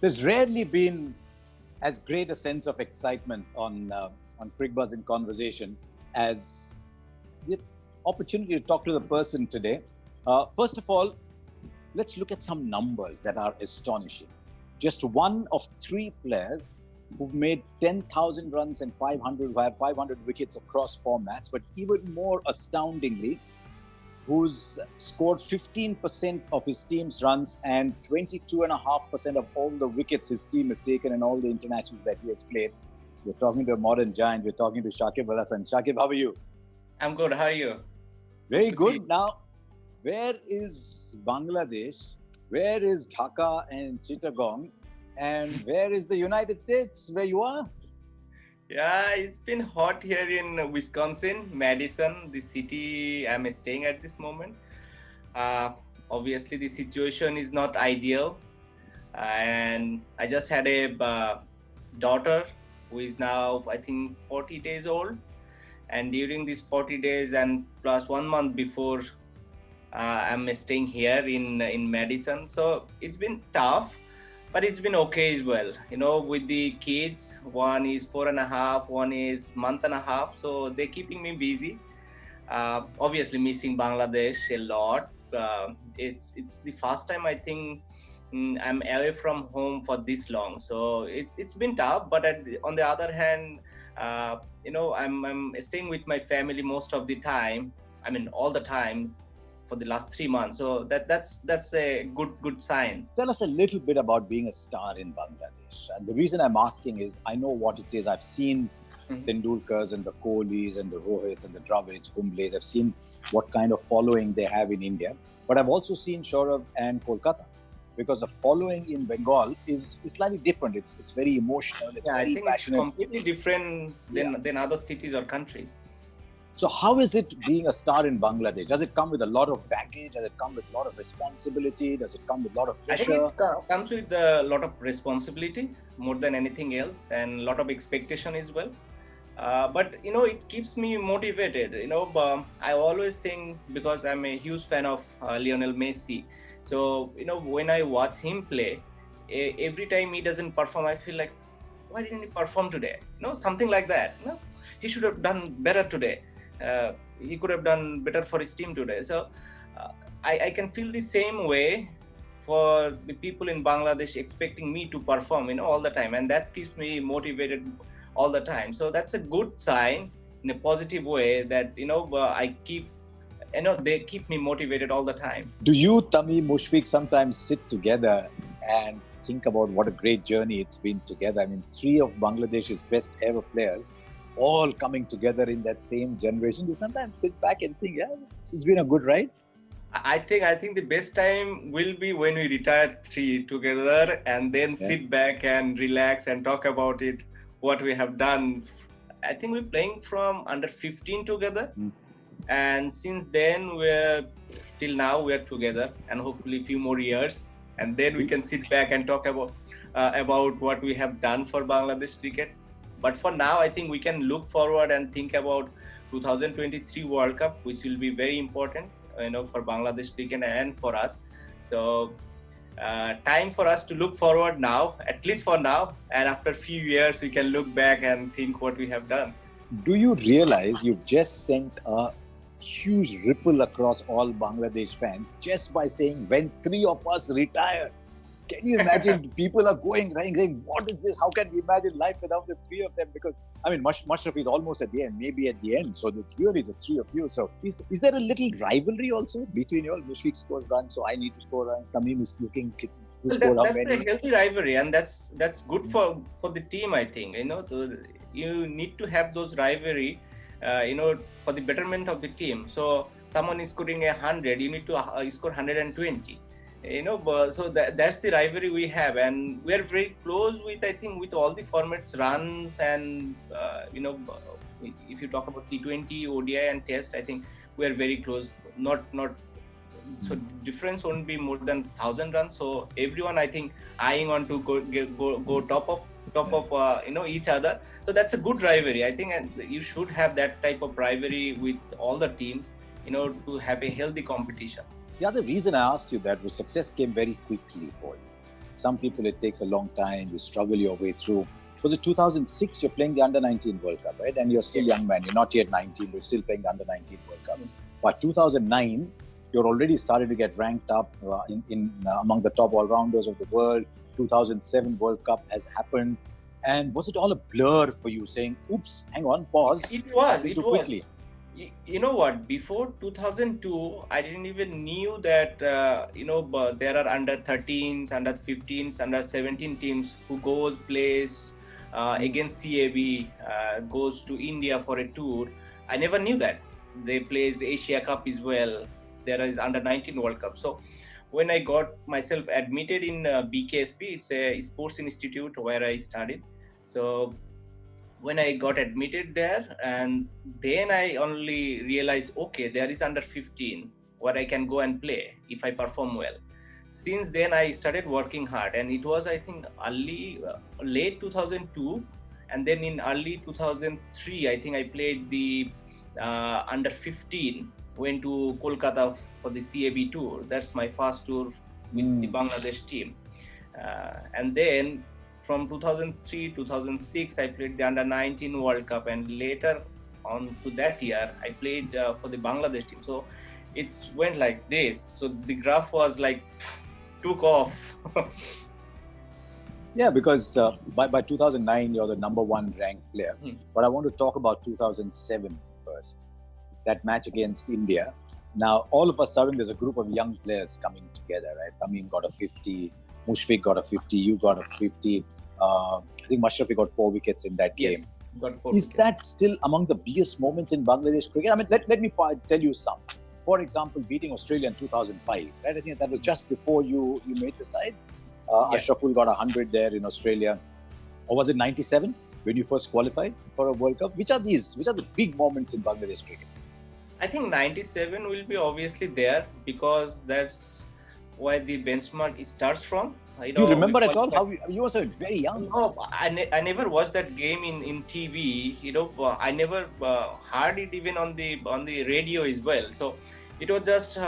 There's rarely been as great a sense of excitement on Cricbuzz in conversation as the opportunity to talk to the person today. First of all, let's look at some numbers that are astonishing. Just one of three players who've made 10,000 runs and 500, who have 500 wickets across formats, but even more astoundingly, who's scored 15% of his team's runs and 22.5% of all the wickets his team has taken in all the internationals that he has played. We're talking to a modern giant. We're talking to Shakib Al Hasan. Shakib, how are you? I'm good. How are you? Very good. Now, where is Bangladesh? Where is Dhaka and Chittagong? And where is the United States, where you are? Yeah, it's been hot here in Wisconsin, Madison, the city I'm staying at this moment. Obviously, the situation is not ideal. And I just had a daughter who is now, I think, 40 days old. And during these 40 days and plus 1 month before, I'm staying here in Madison. So it's been tough, but it's been okay as well. With the kids, one is 4.5, one is month and a half. So they're keeping me busy. Obviously missing Bangladesh a lot. It's the first time I think I'm away from home for this long. So it's been tough, but on the other hand, I'm staying with my family most of the time. I mean, all the time for the last 3 months. So that's a good sign. Tell us a little bit about being a star in Bangladesh. And the reason I'm asking is I know what it is. I've seen Tendulkars and the Kohlis and the Rohits and the Dravids, Kumbles. I've seen what kind of following they have in India. But I've also seen Saurav and Kolkata, because the following in Bengal is slightly different. It's very emotional. It's very passionate. It's completely different than other cities or countries. So how is it being a star in Bangladesh? Does it come with a lot of baggage? Does it come with a lot of responsibility? Does it come with a lot of pressure? I think it comes with a lot of responsibility more than anything else, and a lot of expectation as well. But it keeps me motivated. I always think, because I'm a huge fan of Lionel Messi. So when I watch him play, every time he doesn't perform, I feel like, why didn't he perform today? Something like that. He should have done better today. He could have done better for his team today. So I can feel the same way for the people in Bangladesh expecting me to perform, all the time, and that keeps me motivated all the time. So that's a good sign in a positive way that they keep me motivated all the time. Do you, Tamim, Mushfiq, sometimes sit together and think about what a great journey it's been together? I mean, three of Bangladesh's best ever players all coming together in that same generation. You sometimes sit back and think, yeah, it's been a good ride. I think the best time will be when we retire three together and then sit back and relax and talk about it, what we have done. I think we're playing from under 15 together. And since then, till now we're together, and hopefully a few more years. And then we can sit back and talk about what we have done for Bangladesh cricket. But for now, I think we can look forward and think about 2023 World Cup, which will be very important, for Bangladesh cricket and for us. So time for us to look forward now, at least for now. And after a few years, we can look back and think what we have done. Do you realize you've just sent a huge ripple across all Bangladesh fans just by saying, when three of us retire? Can you imagine? People are going right, saying, what is this? How can we imagine life without the three of them? Because, I mean, Mushraf is almost at the end, maybe at the end. So it's really the three of you. So is there a little rivalry also between you all? Mushfiq scores runs, so I need to score runs. Tamim is looking to score how many. That's a healthy rivalry, and that's good for the team, I think. You need to have those rivalry, for the betterment of the team. So someone is scoring 100, you need to score 120. So that's the rivalry we have, and we are very close with, I think, with all the formats, runs, and if you talk about T20, ODI, and Test, I think we are very close. Not so difference won't be more than 1,000 runs. So everyone, I think, eyeing on to go top of each other. So that's a good rivalry, I think, and you should have that type of rivalry with all the teams, to have a healthy competition. The other reason I asked you that was success came very quickly for you. Some people, it takes a long time. You struggle your way through. Was it 2006? You're playing the Under-19 World Cup, right? And you're still young man. You're not yet 19. But you're still playing the Under-19 World Cup. But 2009, you're already started to get ranked up among the top all-rounders of the world. 2007 World Cup has happened. And was it all a blur for you, saying, oops, hang on, pause. It was. Too quickly. You know what? Before 2002, I didn't even knew that there are under 13s, under 15s, under 17 teams who plays against CAB, goes to India for a tour. I never knew that. They plays Asia Cup as well. There is under 19 World Cup. So when I got myself admitted in BKSP, it's a sports institute where I studied. So when I got admitted there, and then I only realized, okay, there is under 15 where I can go and play if I perform well. Since then, I started working hard, and it was, I think, late 2002, and then in early 2003, I think I played the under 15, went to Kolkata for the CAB tour. That's my first tour with the Bangladesh team. And then from 2003, 2006, I played the Under-19 World Cup, and later on to that year, I played for the Bangladesh team. So it went like this. So the graph was like, took off. Yeah, because by 2009, you're the number one ranked player. But I want to talk about 2007 first, that match against India. Now, all of a sudden, there's a group of young players coming together, right? Tamim got a 50, Mushfiq got a 50, you got a 50. I think Mashrafi got 4 wickets in that game. Yes, got 4 Is wickets. that still among the biggest moments in Bangladesh cricket? I mean, let me tell you some. For example, beating Australia in 2005, right? I think that was just before you made the side. Ashraful got 100 there in Australia. Or was it 97 when you first qualified for a World Cup? Which are the big moments in Bangladesh cricket? I think 97 will be obviously there, because that's where the benchmark starts from. Do you remember at all how you were so very young? No, I never watched that game in TV. I never heard it even on the radio as well. So it was just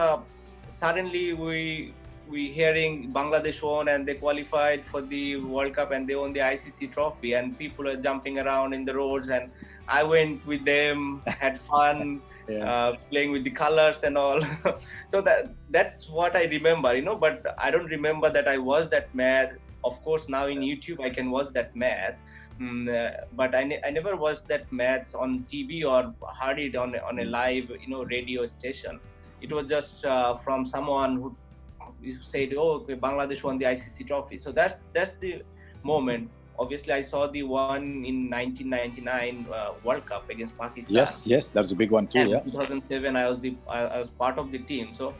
suddenly we hearing Bangladesh won and they qualified for the World Cup and they won the ICC trophy, and people are jumping around in the roads, and I went with them, had fun. Playing with the colors and all. So that's what I remember, but I don't remember that I was that match. Of course, now in YouTube I can watch that match, but I never watched that match on TV or heard it on a live radio station. It was just from someone who said, oh, okay, Bangladesh won the ICC trophy. So that's the moment. Obviously, I saw the one in 1999 World Cup against Pakistan. Yes, that was a big one too. And yeah. 2007, I was part of the team. So,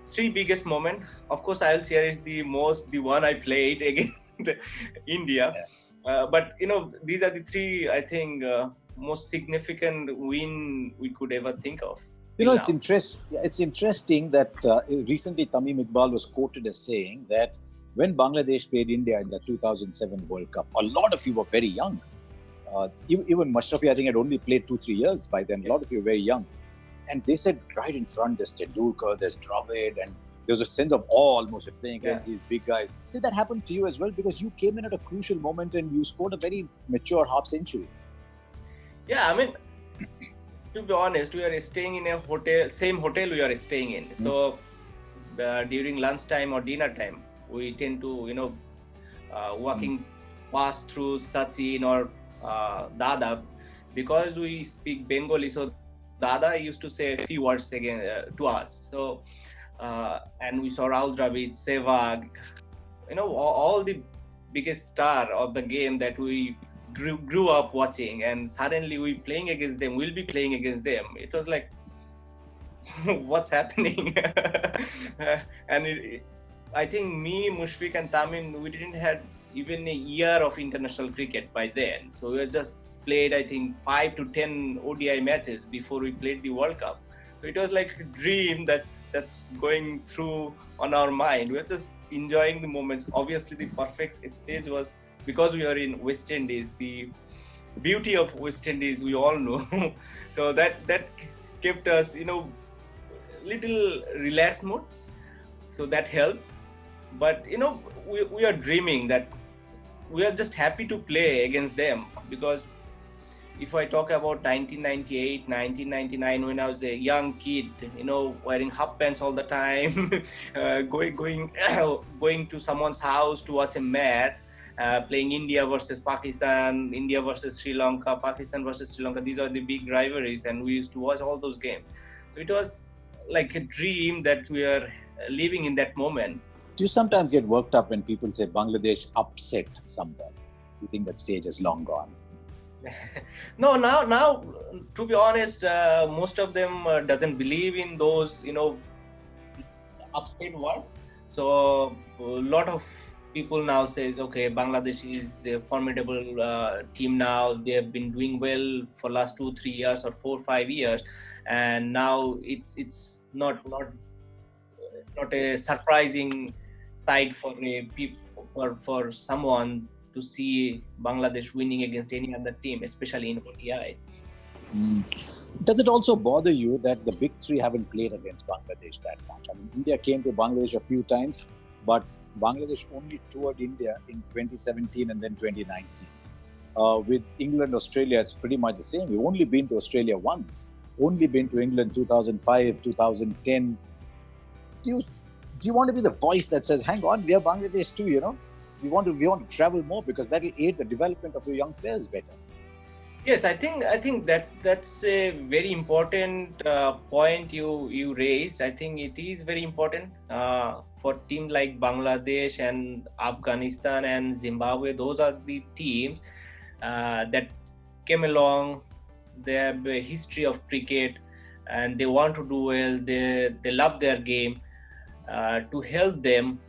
3 biggest moment. Of course, I'll share is the one I played against India. Yeah. But these are the 3, I think, most significant win we could ever think of. It's interesting that recently Tamim Iqbal was quoted as saying that when Bangladesh played India in the 2007 World Cup, a lot of you were very young. Even Mashrafi, I think, had only played 2-3 years by then. A lot of you were very young. And they said right in front, there's Tendulkar, there's Dravid, and there's a sense of awe almost of playing against these big guys. Did that happen to you as well? Because you came in at a crucial moment and you scored a very mature half century. Yeah, I mean, to be honest, we are staying in a same hotel we are staying in. So during lunchtime or dinner time, we tend to, walking past through Sachin or Dada, because we speak Bengali. So Dada used to say a few words again to us. So, and we saw Rahul Dravid, Sehwag, all the biggest star of the game that we grew up watching, and suddenly we'll be playing against them. It was like, what's happening? And I think me, Mushfiq and Tamim, we didn't have even a year of international cricket by then. So we were just played, I think, 5 to 10 ODI matches before we played the World Cup. So it was like a dream that's going through on our mind. We were just enjoying the moments. Obviously, the perfect stage was because we are in West Indies. The beauty of West Indies, we all know. So that kept us, little relaxed mode. So that helped. But we are dreaming that we are just happy to play against them, because if I talk about 1998, 1999, when I was a young kid, wearing half pants all the time, going to someone's house to watch a match, playing India versus Pakistan, India versus Sri Lanka, Pakistan versus Sri Lanka. These are the big rivalries, and we used to watch all those games. So it was like a dream that we are living in that moment. Do you sometimes get worked up when people say Bangladesh upset someone? You think that stage is long gone? No, now, to be honest, most of them doesn't believe in those, upstate word. So a lot of people now says, okay, Bangladesh is a formidable team now. They have been doing well for last 2-3 years or 4-5 years, and now it's not a surprising sight for a for someone to see Bangladesh winning against any other team, especially in ODI. Does it also bother you that the big three haven't played against Bangladesh that much? I mean, India came to Bangladesh a few times, but Bangladesh only toured India in 2017 and then 2019. With England, Australia, it's pretty much the same. We've only been to Australia once, only been to England 2005, 2010. Do you want to be the voice that says, hang on, we are Bangladesh too, We want to travel more, because that will aid the development of your young players better. Yes, I think that's a very important point you raised. I think it is very important for teams like Bangladesh and Afghanistan and Zimbabwe. Those are the teams that came along. They have a history of cricket, and they want to do well. They love their game. To help them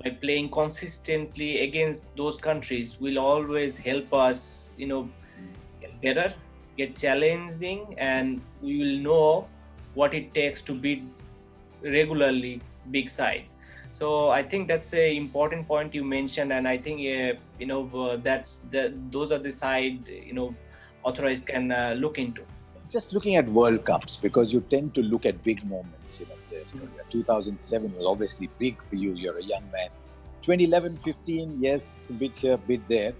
by playing consistently against those countries will always help us, get better, get challenging, and we will know what it takes to beat regularly big sides. So I think that's an important point you mentioned, and I think those are the side authorized can look into. Just looking at World Cups, because you tend to look at big moments in a player's career. 2007 was obviously big for you. You're a young man. 2011, 15, yes, a bit here, a bit there.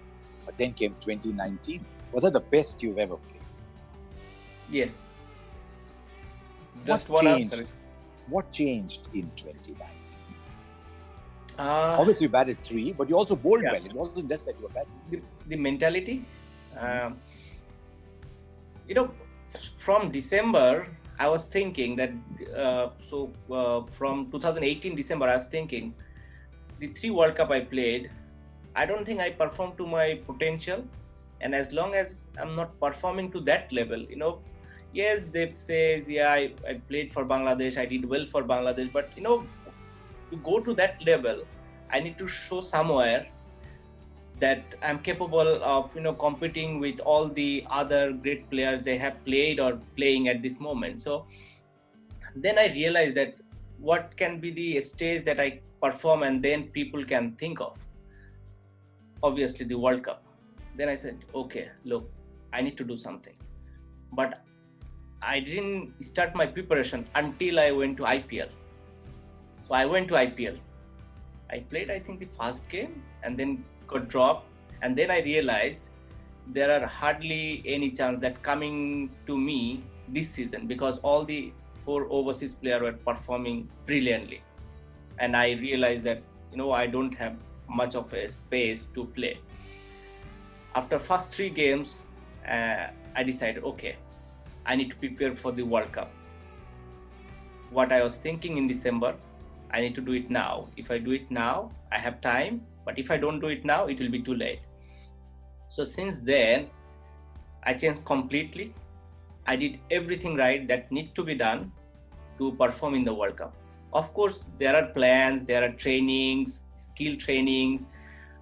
But then came 2019. Was that the best you've ever played? Yes. Just one answer. What changed in 2019? Obviously, you batted 3, but you also bowled well. It wasn't just that you were batting. The mentality. From December, I was thinking that, from 2018 December, I was thinking, the 3 World Cup I played, I don't think I performed to my potential. And as long as I'm not performing to that level, yes, they say, I played for Bangladesh, I did well for Bangladesh, but, to go to that level, I need to show somewhere that I'm capable of, competing with all the other great players they have played or playing at this moment. So then I realized that what can be the stage that I perform and then people can think of. Obviously the World Cup. Then I said, okay, look, I need to do something. But I didn't start my preparation until I went to IPL. So I went to IPL. I played, I think, the first game and then got dropped. And then I realized there are hardly any chance that coming to me this season, because all the 4 overseas players were performing brilliantly. And I realized that, I don't have much of a space to play. After first 3 games, I decided, okay, I need to prepare for the World Cup. What I was thinking in December, I need to do it now. If I do it now, I have time. But if I don't do it now, it will be too late. So since then, I changed completely. I did everything right that need to be done to perform in the World Cup. Of course, there are plans, there are trainings, skill trainings.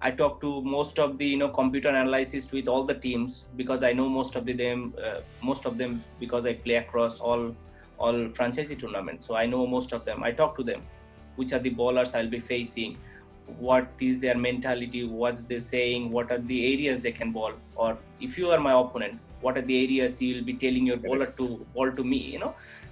I talk to most of the computer analysis with all the teams, because I know most of them because I play across all franchisee tournaments. So I know most of them. I talk to them, which are the bowlers I'll be facing, what is their mentality, what's they saying, what are the areas they can bowl, or if you are my opponent, what are the areas you will be telling your bowler to bowl to me.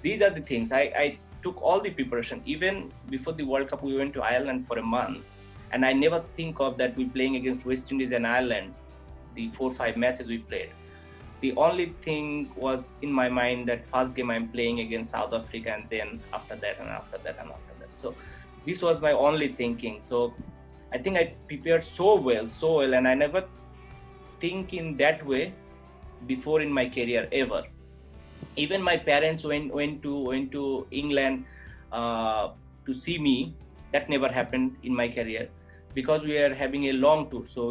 These are the things I took all the preparation. Even before the World Cup, we went to Ireland for a month, and I never think of that we playing against West Indies and Ireland, the 4-5 matches we played. The only thing was in my mind that first game I'm playing against South Africa, and then after that and after that and after that. So this was my only thinking. So I think I prepared so well, and I never think in that way before in my career ever. Even my parents went to England to see me. That never happened in my career because we are having a long tour. So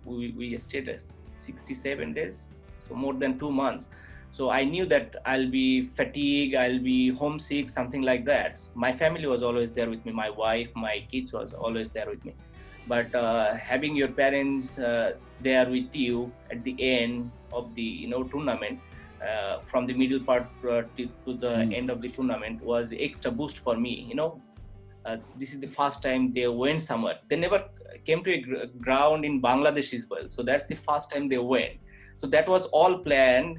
we stayed at 67 days. So more than 2 months. So I knew that I'll be fatigued, I'll be homesick, something like that. My family was always there with me. My wife, my kids was always there with me. But having your parents there with you at the end of the tournament, from the middle part to the end of the tournament was extra boost for me. This is the first time they went somewhere. They never came to a ground in Bangladesh as well. So that's the first time they went. So that was all planned,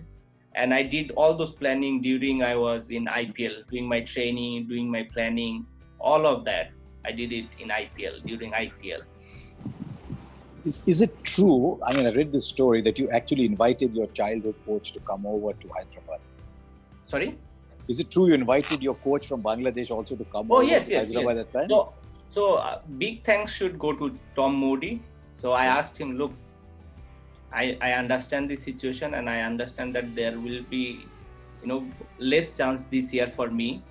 and I did all those planning during I was in IPL, doing my training, doing my planning, all of that. I did it in IPL, during IPL. Is it true? I mean, I read this story that you actually invited your childhood coach to come over to Hyderabad. Sorry? Is it true you invited your coach from Bangladesh also to come over to Hyderabad at that time? So big thanks should go to Tom Moody. So I asked him, look, I understand the situation, and I understand that there will be, less chance this year for me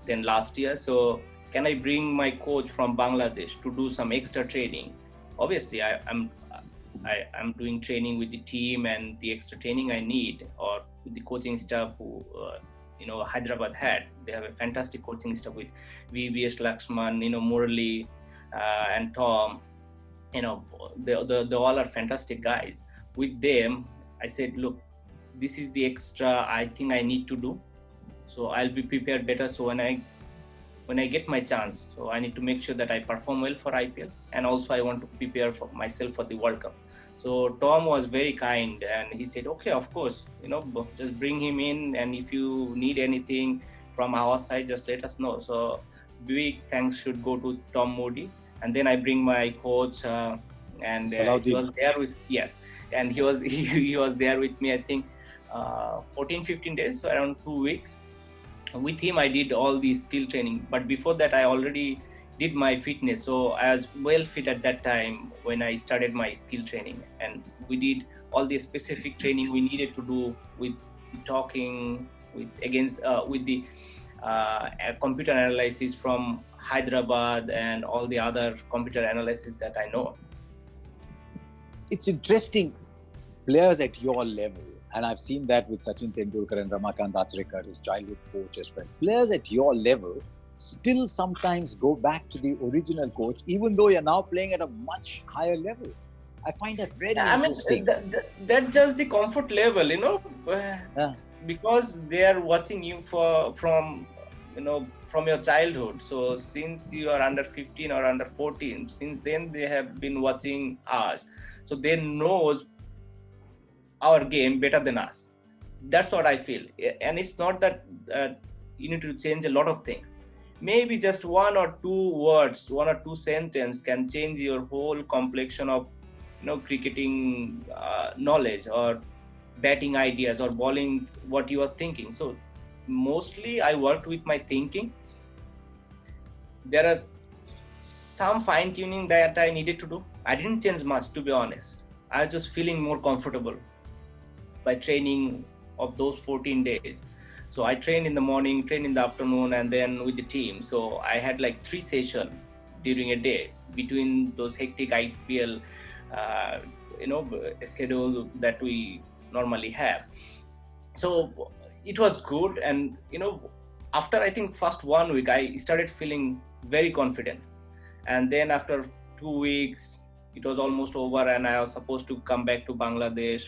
than last year. So can I bring my coach from Bangladesh to do some extra training? Obviously, I'm doing training with the team and the extra training I need, or with the coaching staff who, Hyderabad had. They have a fantastic coaching staff with VVS Lakshman, Murali, and Tom. They all are fantastic guys. With them, I said, look, this is the extra I think I need to do. So I'll be prepared better. So when I get my chance, so I need to make sure that I perform well for IPL, and also I want to prepare for myself for the World Cup. So Tom was very kind, and he said, okay, of course, just bring him in, and if you need anything from our side, just let us know. So big thanks should go to Tom Moody. And then I bring my coach, and he was there with, and he was there with me, I think 14-15 days, so around 2 weeks. With him I did all the skill training, but before that I already did my fitness, so I was well fit at that time when I started my skill training, and we did all the specific training we needed to do with talking with the computer analysis from Hyderabad and all the other computer analysis that I know. It's interesting, players at your level, and I've seen that with Sachin Tendulkar and Ramakant Achrekar, his childhood coach as well. Players at your level still sometimes go back to the original coach, even though you're now playing at a much higher level. I find that very interesting. That's just the comfort level, because they are watching you from your childhood. So since you are under 15 or under 14, since then they have been watching us. So they knows our game better than us. That's what I feel. And it's not that you need to change a lot of things. Maybe just one or two words, one or two sentences can change your whole complexion of cricketing knowledge, or batting ideas, or bowling, what you are thinking. So mostly I worked with my thinking. There are some fine tuning that I needed to do. I didn't change much, to be honest. I was just feeling more comfortable by training of those 14 days. So I trained in the morning, trained in the afternoon, and then with the team. So I had like 3 sessions during a day between those hectic IPL schedule that we normally have. So it was good, and after I think first 1 week I started feeling very confident, and then after 2 weeks it was almost over, and I was supposed to come back to Bangladesh,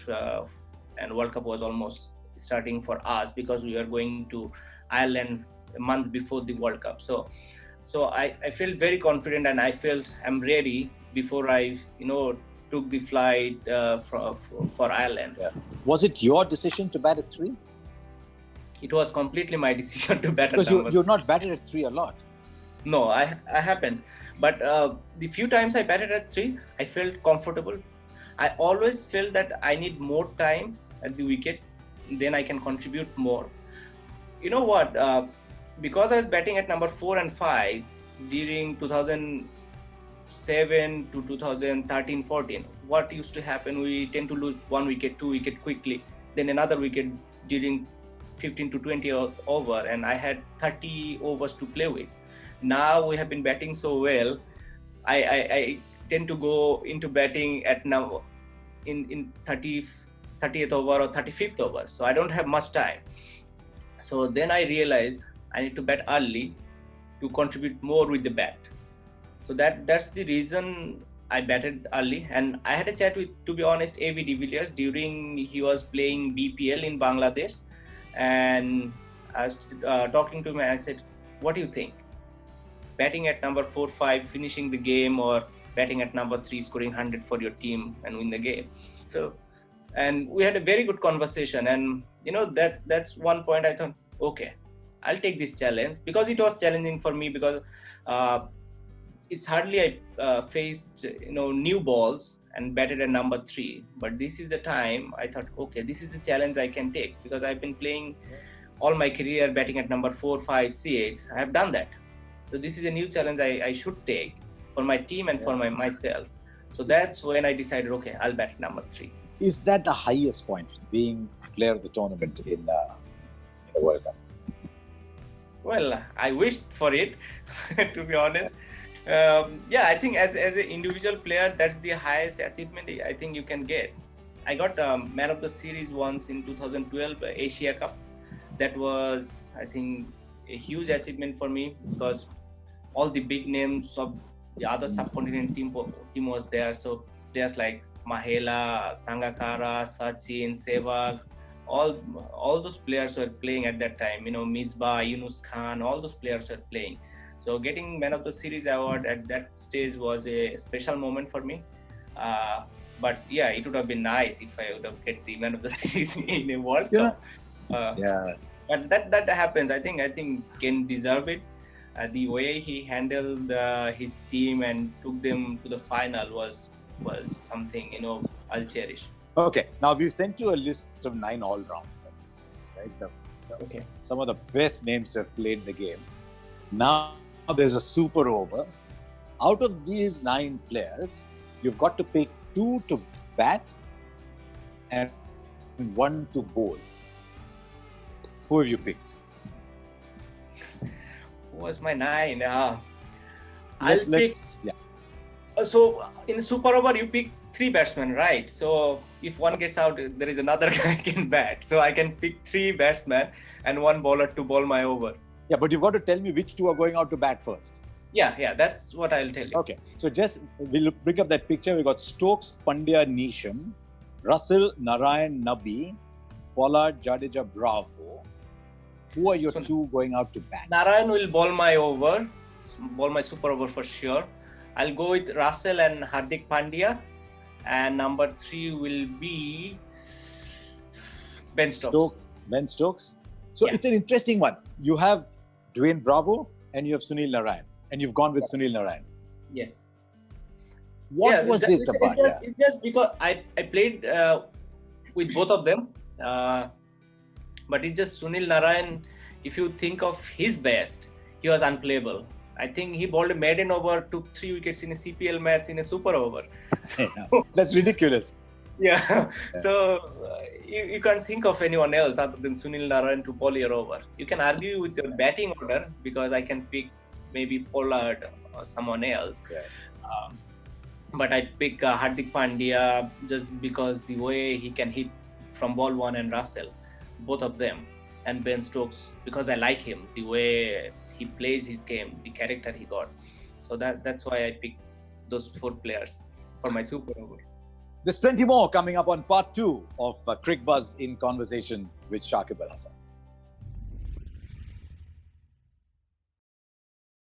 and World Cup was almost starting for us because we were going to Ireland a month before the World Cup. So I felt very confident, and I felt I'm ready before I took the flight for Ireland. Was it your decision to bat at 3? it was completely my decision to bat at Because number. you're not batted at 3 a lot. No, I haven't. But the few times I batted at 3, I felt comfortable. I always felt that I need more time at the wicket, then I can contribute more. You know what? Because I was batting at number 4 and 5 during 2007 to 2013-14, what used to happen? We tend to lose 1 wicket, 2 wicket quickly, then another wicket during 15 to 20 over, and I had 30 overs to play with. Now we have been batting so well, I tend to go into batting at now in 30th over or 35th over, so I don't have much time. So then I realized I need to bat early to contribute more with the bat. So that's the reason I batted early. And I had a chat with, to be honest, A.B. de Villiers during he was playing BPL in Bangladesh, and I was talking to him and I said, what do you think? Batting at number 4, 5, finishing the game, or batting at number 3, scoring 100 for your team and win the game? So, and we had a very good conversation, and that's one point I thought, okay, I'll take this challenge, because it was challenging for me, because it's hardly I faced new balls and batted at number 3, but this is the time I thought, okay, this is the challenge I can take, because I've been playing all my career batting at number 4, 5, 6. I have done that. So this is a new challenge I should take for my team and for myself. So that's when I decided, okay, I'll bat at number 3. Is that the highest point, being player of the tournament in the World Cup? Well, I wished for it, to be honest. I think as an individual player, that's the highest achievement I think you can get. I got Man of the Series once in 2012 Asia Cup. That was, I think, a huge achievement for me, because all the big names of the other subcontinent team was there. So players like Mahela, Sangakkara, Sachin, Sehwag, all those players were playing at that time. Misbah, Yunus Khan, all those players were playing. So getting Man of the Series award at that stage was a special moment for me. But yeah, it would have been nice if I would have get the Man of the Series in a World Cup. But that happens. I think Ken deserved it. The way he handled his team and took them to the final was something I'll cherish. Okay, now we've sent you a list of 9 all-rounders, right? Okay. Some of the best names who have played the game. Now there's a super over. Out of these 9 players, you've got to pick 2 to bat and 1 to bowl. Who have you picked? Who was my 9? So in super over, you pick 3 batsmen, right? So if one gets out, there is another guy can bat. So I can pick 3 batsmen and 1 bowler to bowl my over. Yeah, but you've got to tell me which 2 are going out to bat first. Yeah, that's what I'll tell you. Okay, so we'll bring up that picture. We've got Stokes, Pandya, Neesham, Russell, Narayan, Nabi, Pollard, Jadeja, Bravo. Who are your 2 going out to bat? Narayan will bowl my super over for sure. I'll go with Russell and Hardik Pandya, and number 3 will be Ben Stokes. Ben Stokes. So it's an interesting one. You have Dwayne Bravo and you have Sunil Narayan, and you've gone with Sunil Narayan. Yes. What was it about? It's just because I played with both of them, but it's just Sunil Narayan. If you think of his best, he was unplayable. I think he bowled a maiden over, took 3 wickets in a CPL match in a super over. So, that's ridiculous. Yeah. So you can't think of anyone else other than Sunil Narayan to bowl your over. You can argue with your batting order, because I can pick maybe Pollard or someone else. Yeah. But I pick Hardik Pandya just because the way he can hit from ball 1, and Russell, both of them, and Ben Stokes, because I like him, the way he plays his game, the character he got. So that's why I picked those 4 players for my super over. There's plenty more coming up on part 2 of Cricbuzz in conversation with Shakib Al Hasan.